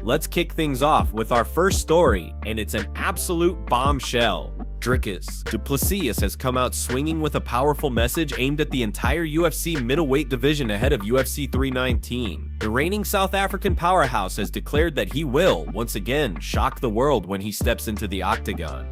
Let's kick things off with our first story, and it's an absolute bombshell. Dricus du Plessis has come out swinging with a powerful message aimed at the entire UFC middleweight division ahead of UFC 319. The reigning South African powerhouse has declared that he will, once again, shock the world when he steps into the octagon.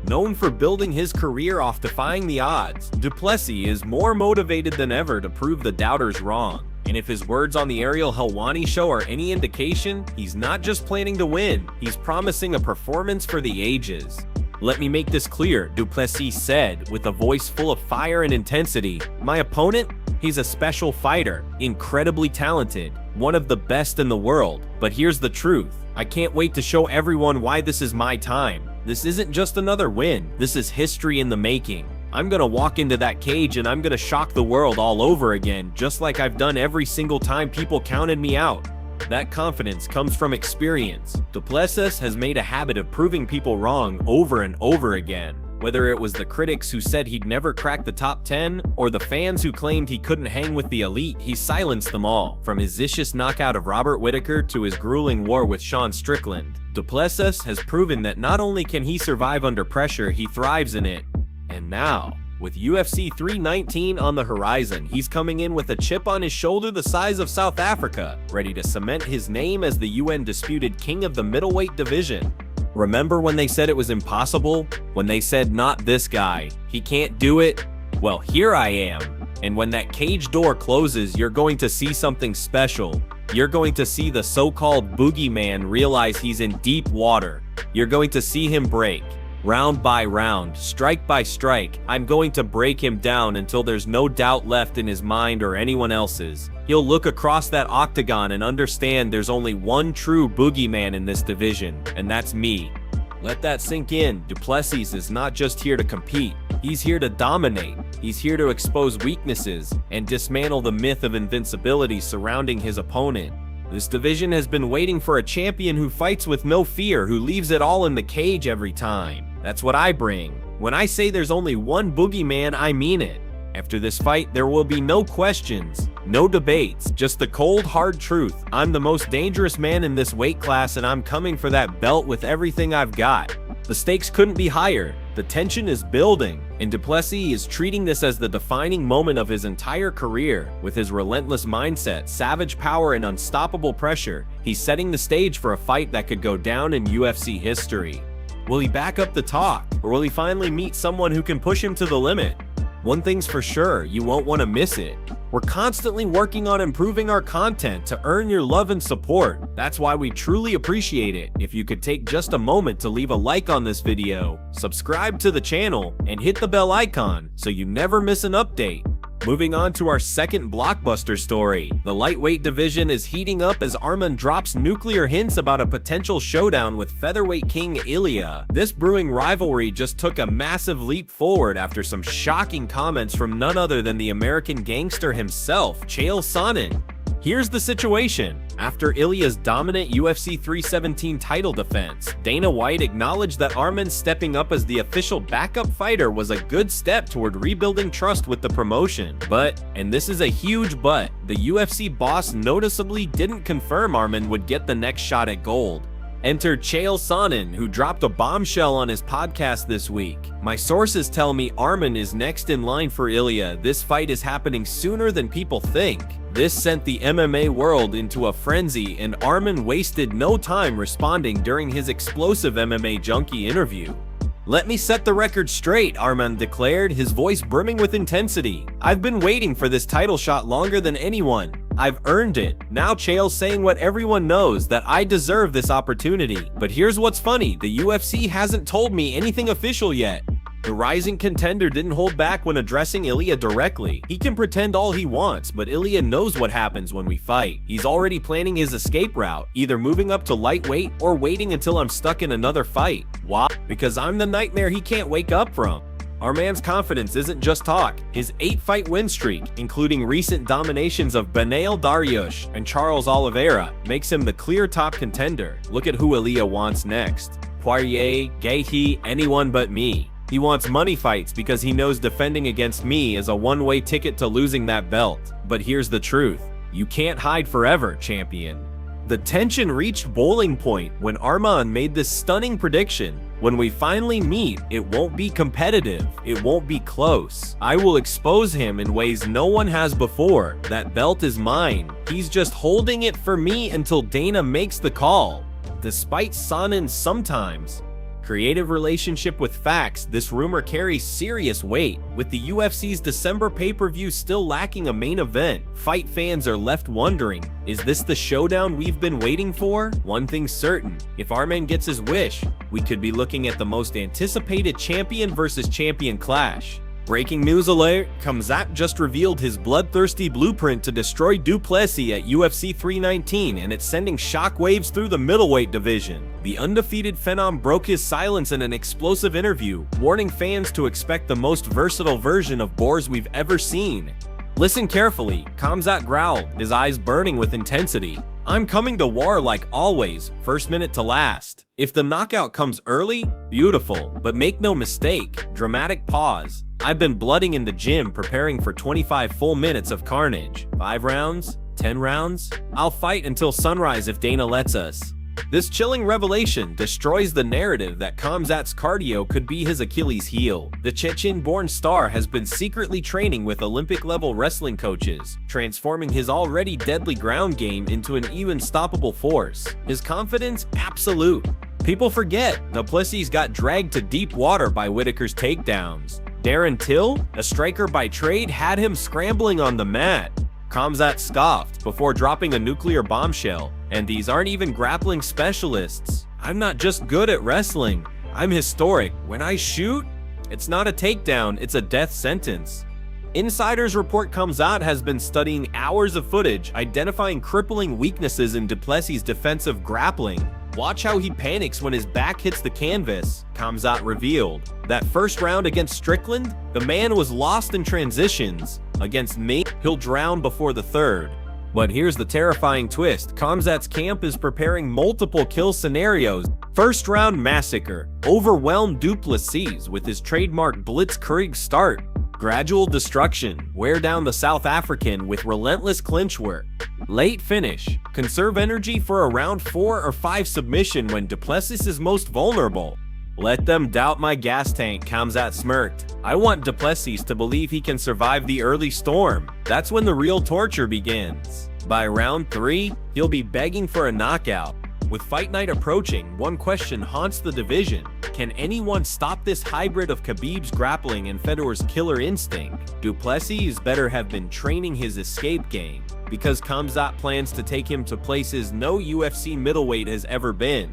Known for building his career off defying the odds, du Plessis is more motivated than ever to prove the doubters wrong. And if his words on the Ariel Helwani show are any indication, he's not just planning to win, he's promising a performance for the ages. "Let me make this clear," du Plessis said, with a voice full of fire and intensity. "My opponent? He's a special fighter, incredibly talented, one of the best in the world. But here's the truth. I can't wait to show everyone why this is my time. This isn't just another win, this is history in the making. I'm gonna walk into that cage and I'm gonna shock the world all over again, just like I've done every single time people counted me out." That confidence comes from experience. Du Plessis has made a habit of proving people wrong over and over again. Whether it was the critics who said he'd never crack the top 10, or the fans who claimed he couldn't hang with the elite, he silenced them all. From his vicious knockout of Robert Whittaker to his grueling war with Sean Strickland, Du Plessis has proven that not only can he survive under pressure, he thrives in it. And now, with UFC 319 on the horizon, he's coming in with a chip on his shoulder the size of South Africa, ready to cement his name as the UN-disputed king of the middleweight division. Remember when they said it was impossible? When they said, "Not this guy, he can't do it"? Well, here I am. And when that cage door closes, you're going to see something special. You're going to see the so-called boogeyman realize he's in deep water. You're going to see him break. Round by round, strike by strike, I'm going to break him down until there's no doubt left in his mind or anyone else's. He'll look across that octagon and understand there's only one true boogeyman in this division, and that's me. Let that sink in. Du Plessis is not just here to compete. He's here to dominate. He's here to expose weaknesses and dismantle the myth of invincibility surrounding his opponent. This division has been waiting for a champion who fights with no fear, who leaves it all in the cage every time. That's what I bring. When I say there's only one boogeyman, I mean it. After this fight, there will be no questions, no debates, just the cold, hard truth. I'm the most dangerous man in this weight class, and I'm coming for that belt with everything I've got. The stakes couldn't be higher. The tension is building, and Du Plessis is treating this as the defining moment of his entire career. With his relentless mindset, savage power, and unstoppable pressure, he's setting the stage for a fight that could go down in UFC history. Will he back up the talk, or will he finally meet someone who can push him to the limit? One thing's for sure, you won't want to miss it. We're constantly working on improving our content to earn your love and support. That's why we truly appreciate it if you could take just a moment to leave a like on this video, subscribe to the channel, and hit the bell icon so you never miss an update. Moving on to our second blockbuster story. The lightweight division is heating up as Arman drops nuclear hints about a potential showdown with featherweight king Ilia. This brewing rivalry just took a massive leap forward after some shocking comments from none other than the American gangster himself, Chael Sonnen. Here's the situation. After Ilia's dominant UFC 317 title defense, Dana White acknowledged that Arman stepping up as the official backup fighter was a good step toward rebuilding trust with the promotion. But, and this is a huge but, the UFC boss noticeably didn't confirm Arman would get the next shot at gold. Enter Chael Sonnen, who dropped a bombshell on his podcast this week. "My sources tell me Arman is next in line for Ilia. This fight is happening sooner than people think." This sent the MMA world into a frenzy, and Arman wasted no time responding during his explosive MMA Junkie interview. "Let me set the record straight," Arman declared, his voice brimming with intensity. "I've been waiting for this title shot longer than anyone. I've earned it. Now Chael's saying what everyone knows, that I deserve this opportunity. But here's what's funny, the UFC hasn't told me anything official yet." The rising contender didn't hold back when addressing Ilia directly. He can pretend all he wants, but Ilia knows what happens when we fight. He's already planning his escape route, either moving up to lightweight or waiting until I'm stuck in another fight. Why? Because I'm the nightmare he can't wake up from. Arman's confidence isn't just talk. His 8-fight win streak, including recent dominations of Beneil Dariush and Charles Oliveira, makes him the clear top contender. Look at who Ilia wants next. Poirier, Gaethje, anyone but me. He wants money fights because he knows defending against me is a one-way ticket to losing that belt. But here's the truth. You can't hide forever, champion. The tension reached boiling point when Arman made this stunning prediction. When we finally meet, it won't be competitive, it won't be close. I will expose him in ways no one has before. That belt is mine. He's just holding it for me until Dana makes the call. Despite Sonen's sometimes creative relationship with facts, this rumor carries serious weight. With the UFC's December pay-per-view still lacking a main event, fight fans are left wondering, is this the showdown we've been waiting for? One thing's certain, if Arman gets his wish, we could be looking at the most anticipated champion versus champion clash. Breaking news alert, Khamzat just revealed his bloodthirsty blueprint to destroy Du Plessis at UFC 319, and it's sending shockwaves through the middleweight division. The undefeated Phenom broke his silence in an explosive interview, warning fans to expect the most versatile version of Boers we've ever seen. Listen carefully, Khamzat growled, his eyes burning with intensity. I'm coming to war like always, first minute to last. If the knockout comes early, beautiful, but make no mistake, dramatic pause. I've been blooding in the gym preparing for 25 full minutes of carnage. 5 rounds? 10 rounds? I'll fight until sunrise if Dana lets us. This chilling revelation destroys the narrative that Khamzat's cardio could be his Achilles heel. The Chechen-born star has been secretly training with Olympic-level wrestling coaches, transforming his already deadly ground game into an unstoppable force. His confidence, absolute. People forget, Du Plessis got dragged to deep water by Whitaker's takedowns. Darren Till, a striker by trade, had him scrambling on the mat. Khamzat scoffed before dropping a nuclear bombshell. And these aren't even grappling specialists. I'm not just good at wrestling, I'm historic. When I shoot, it's not a takedown, it's a death sentence. Insiders report Khamzat has been studying hours of footage, identifying crippling weaknesses in Du Plessis' defensive grappling. Watch how he panics when his back hits the canvas, Khamzat revealed. That first round against Strickland, the man was lost in transitions. Against me, he'll drown before the third. But here's the terrifying twist. Khamzat's camp is preparing multiple kill scenarios. First round massacre. Overwhelm Du Plessis with his trademark blitzkrieg start. Gradual destruction. Wear down the South African with relentless clinch work. Late finish. Conserve energy for a round 4 or 5 submission when Du Plessis is most vulnerable. Let them doubt my gas tank, Khamzat smirked. I want Du Plessis to believe he can survive the early storm. That's when the real torture begins. By round 3, he'll be begging for a knockout. With Fight Night approaching, one question haunts the division. Can anyone stop this hybrid of Khabib's grappling and Fedor's killer instinct? Du Plessis better have been training his escape game, because Khamzat plans to take him to places no UFC middleweight has ever been.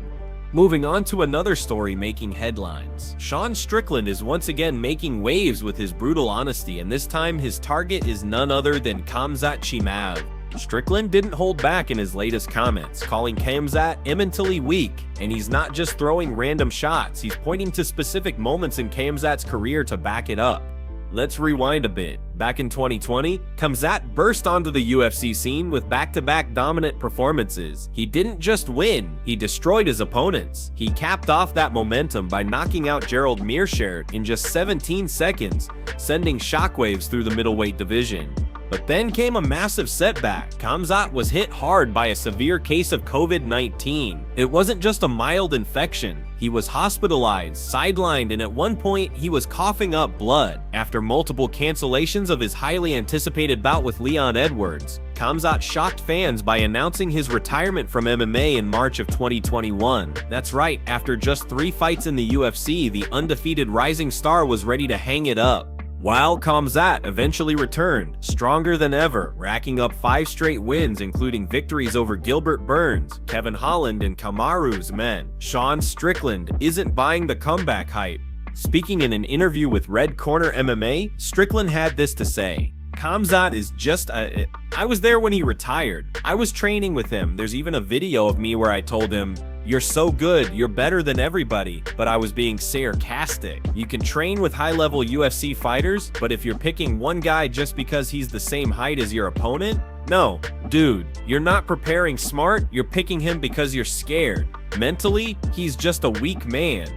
Moving on to another story making headlines. Sean Strickland is once again making waves with his brutal honesty, and this time his target is none other than Khamzat Chimaev. Strickland didn't hold back in his latest comments, calling Khamzat mentally weak, and he's not just throwing random shots, he's pointing to specific moments in Khamzat's career to back it up. Let's rewind a bit. Back in 2020, Khamzat burst onto the UFC scene with back-to-back dominant performances. He didn't just win, he destroyed his opponents. He capped off that momentum by knocking out Gerald Meerschaert in just 17 seconds, sending shockwaves through the middleweight division. But then came a massive setback. Khamzat was hit hard by a severe case of COVID-19. It wasn't just a mild infection. He was hospitalized, sidelined, and at one point, he was coughing up blood. After multiple cancellations of his highly anticipated bout with Leon Edwards, Khamzat shocked fans by announcing his retirement from MMA in March of 2021. That's right, after just 3 fights in the UFC, the undefeated rising star was ready to hang it up. While Khamzat eventually returned, stronger than ever, racking up 5 straight wins including victories over Gilbert Burns, Kevin Holland, and Kamaru's men. Sean Strickland isn't buying the comeback hype. Speaking in an interview with Red Corner MMA, Strickland had this to say. Khamzat is just I was there when he retired. I was training with him. There's even a video of me where I told him, "You're so good, you're better than everybody," but I was being sarcastic. You can train with high-level UFC fighters, but if you're picking one guy just because he's the same height as your opponent, no, dude, you're not preparing smart, you're picking him because you're scared. Mentally, he's just a weak man.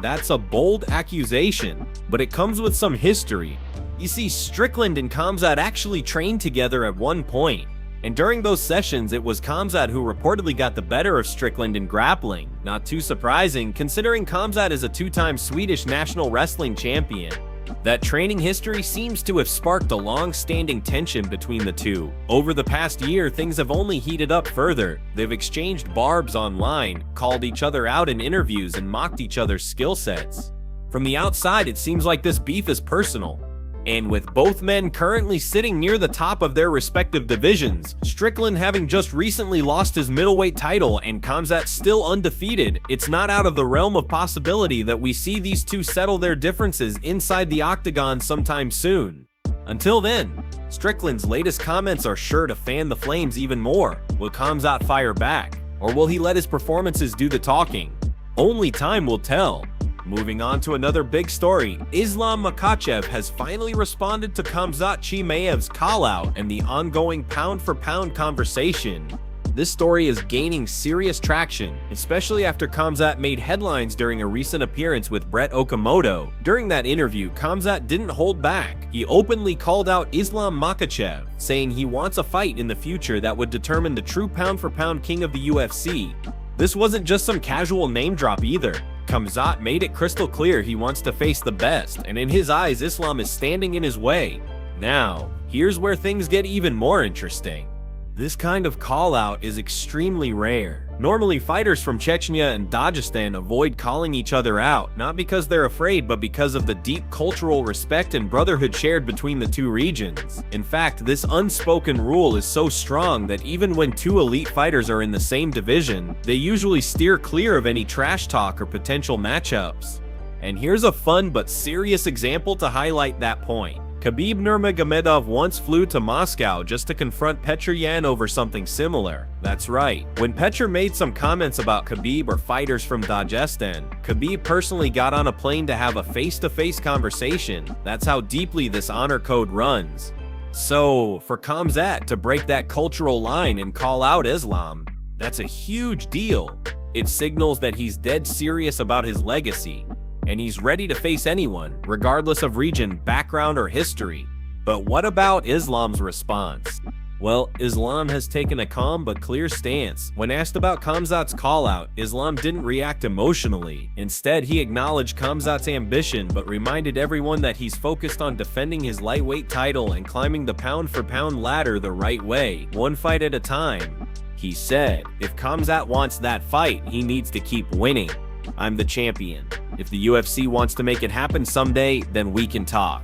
That's a bold accusation, but it comes with some history. You see, Strickland and Khamzat actually trained together at one point. And during those sessions, it was Khamzat who reportedly got the better of Strickland in grappling. Not too surprising, considering Khamzat is a two-time Swedish national wrestling champion. That training history seems to have sparked a long-standing tension between the two. Over the past year, things have only heated up further. They've exchanged barbs online, called each other out in interviews, and mocked each other's skill sets. From the outside, it seems like this beef is personal. And with both men currently sitting near the top of their respective divisions, Strickland having just recently lost his middleweight title and Khamzat still undefeated, it's not out of the realm of possibility that we see these two settle their differences inside the octagon sometime soon. Until then, Strickland's latest comments are sure to fan the flames even more. Will Khamzat fire back, or will he let his performances do the talking? Only time will tell. Moving on to another big story, Islam Makhachev has finally responded to Khamzat Chimaev's call-out and the ongoing pound-for-pound conversation. This story is gaining serious traction, especially after Khamzat made headlines during a recent appearance with Brett Okamoto. During that interview, Khamzat didn't hold back. He openly called out Islam Makhachev, saying he wants a fight in the future that would determine the true pound-for-pound king of the UFC. This wasn't just some casual name drop either. Khamzat made it crystal clear he wants to face the best, and in his eyes, Islam is standing in his way. Now, here's where things get even more interesting. This kind of call-out is extremely rare. Normally, fighters from Chechnya and Dagestan avoid calling each other out, not because they're afraid, but because of the deep cultural respect and brotherhood shared between the two regions. In fact, this unspoken rule is so strong that even when two elite fighters are in the same division, they usually steer clear of any trash talk or potential matchups. And here's a fun but serious example to highlight that point. Khabib Nurmagomedov once flew to Moscow just to confront Petr Yan over something similar. That's right. When Petr made some comments about Khabib or fighters from Dagestan, Khabib personally got on a plane to have a face-to-face conversation. That's how deeply this honor code runs. So, for Khamzat to break that cultural line and call out Islam, that's a huge deal. It signals that he's dead serious about his legacy, and he's ready to face anyone, regardless of region, background, or history. But what about Islam's response? Well, Islam has taken a calm but clear stance. When asked about Khamzat's call-out, Islam didn't react emotionally. Instead, he acknowledged Khamzat's ambition but reminded everyone that he's focused on defending his lightweight title and climbing the pound-for-pound ladder the right way, one fight at a time. He said, if Khamzat wants that fight, he needs to keep winning. I'm the champion. If the UFC wants to make it happen someday, then we can talk.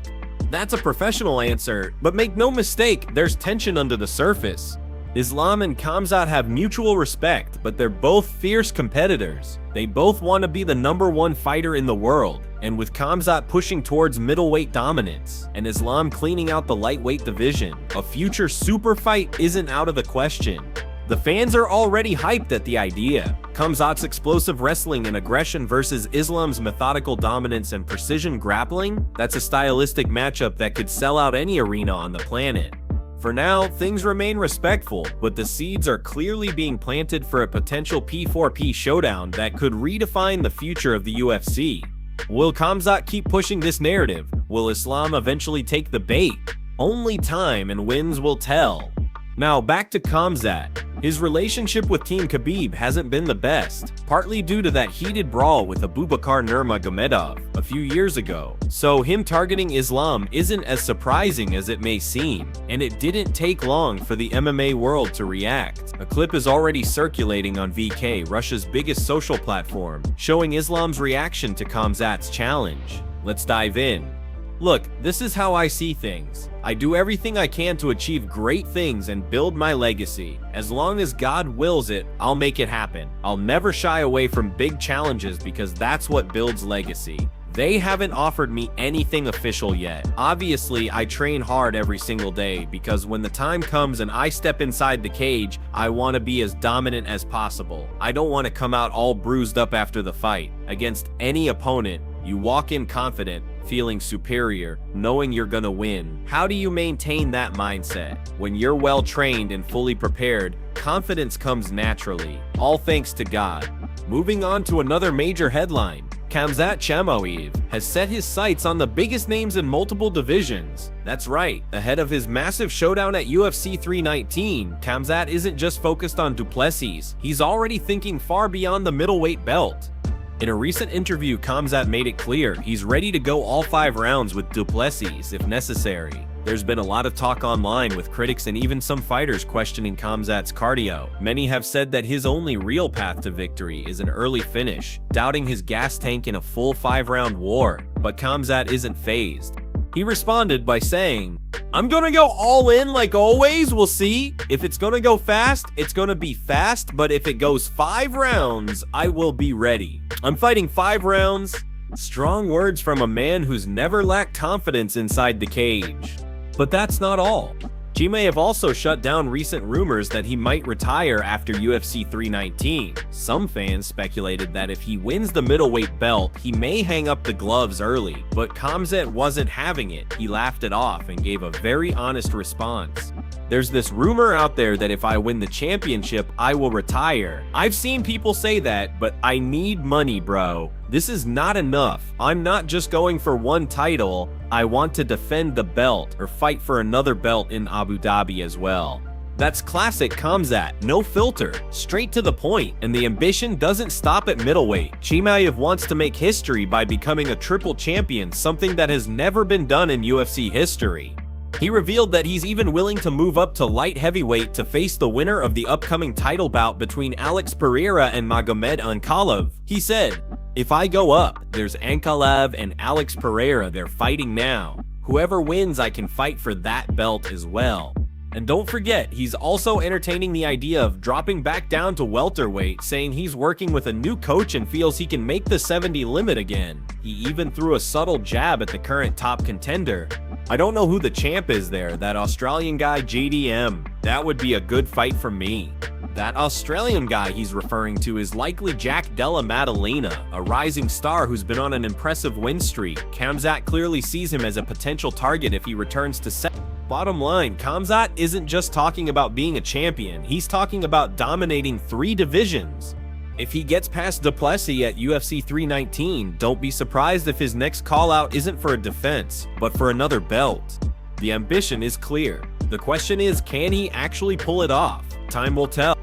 That's a professional answer, but make no mistake, there's tension under the surface. Islam and Khamzat have mutual respect, but they're both fierce competitors. They both want to be the #1 fighter in the world, and with Khamzat pushing towards middleweight dominance, and Islam cleaning out the lightweight division, a future super fight isn't out of the question. The fans are already hyped at the idea. Khamzat's explosive wrestling and aggression versus Islam's methodical dominance and precision grappling? That's a stylistic matchup that could sell out any arena on the planet. For now, things remain respectful, but the seeds are clearly being planted for a potential P4P showdown that could redefine the future of the UFC. Will Khamzat keep pushing this narrative? Will Islam eventually take the bait? Only time and wins will tell. Now back to Khamzat. His relationship with Team Khabib hasn't been the best, partly due to that heated brawl with Abubakar Nurmagomedov a few years ago. So him targeting Islam isn't as surprising as it may seem, and it didn't take long for the MMA world to react. A clip is already circulating on VK, Russia's biggest social platform, showing Islam's reaction to Khamzat's challenge. Let's dive in. Look, this is how I see things. I do everything I can to achieve great things and build my legacy. As long as God wills it, I'll make it happen. I'll never shy away from big challenges because that's what builds legacy. They haven't offered me anything official yet. Obviously, I train hard every single day because when the time comes and I step inside the cage, I want to be as dominant as possible. I don't want to come out all bruised up after the fight. Against any opponent, you walk in confident, feeling superior, knowing you're gonna win. How do you maintain that mindset? When you're well trained and fully prepared, confidence comes naturally, all thanks to God. Moving on to another major headline. Khamzat Chimaev has set his sights on the biggest names in multiple divisions. That's right, ahead of his massive showdown at UFC 319, Khamzat isn't just focused on Duplessis, he's already thinking far beyond the middleweight belt. In a recent interview, Khamzat made it clear he's ready to go all 5 rounds with Duplessis if necessary. There's been a lot of talk online with critics and even some fighters questioning Khamzat's cardio. Many have said that his only real path to victory is an early finish, doubting his gas tank in a full 5-round war, but Khamzat isn't fazed. He responded by saying, "I'm gonna go all in like always, we'll see. If it's gonna go fast, it's gonna be fast, but if it goes 5 rounds, I will be ready. I'm fighting 5 rounds." Strong words from a man who's never lacked confidence inside the cage. But that's not all. Chimaev also shut down recent rumors that he might retire after UFC 319. Some fans speculated that if he wins the middleweight belt, he may hang up the gloves early, but Khamzat wasn't having it. He laughed it off and gave a very honest response. "There's this rumor out there that if I win the championship, I will retire. I've seen people say that, but I need money, bro. This is not enough. I'm not just going for one title. I want to defend the belt or fight for another belt in Abu Dhabi as well." That's classic Khamzat, no filter, straight to the point, and the ambition doesn't stop at middleweight. Chimaev wants to make history by becoming a triple champion, something that has never been done in UFC history. He revealed that he's even willing to move up to light heavyweight to face the winner of the upcoming title bout between Alex Pereira and Magomed Ankalaev. He said, "If I go up, there's Ankalaev and Alex Pereira, they're fighting now. Whoever wins, I can fight for that belt as well." And don't forget, he's also entertaining the idea of dropping back down to welterweight, saying he's working with a new coach and feels he can make the 70 limit again. He even threw a subtle jab at the current top contender. "I don't know who the champ is there, that Australian guy JDM. That would be a good fight for me." That Australian guy he's referring to is likely Jack Della Maddalena, a rising star who's been on an impressive win streak. Khamzat clearly sees him as a potential target if he returns to set. Bottom line, Khamzat isn't just talking about being a champion, he's talking about dominating 3 divisions. If he gets past Duplessis at UFC 319, don't be surprised if his next call-out isn't for a defense, but for another belt. The ambition is clear. The question is, can he actually pull it off? Time will tell.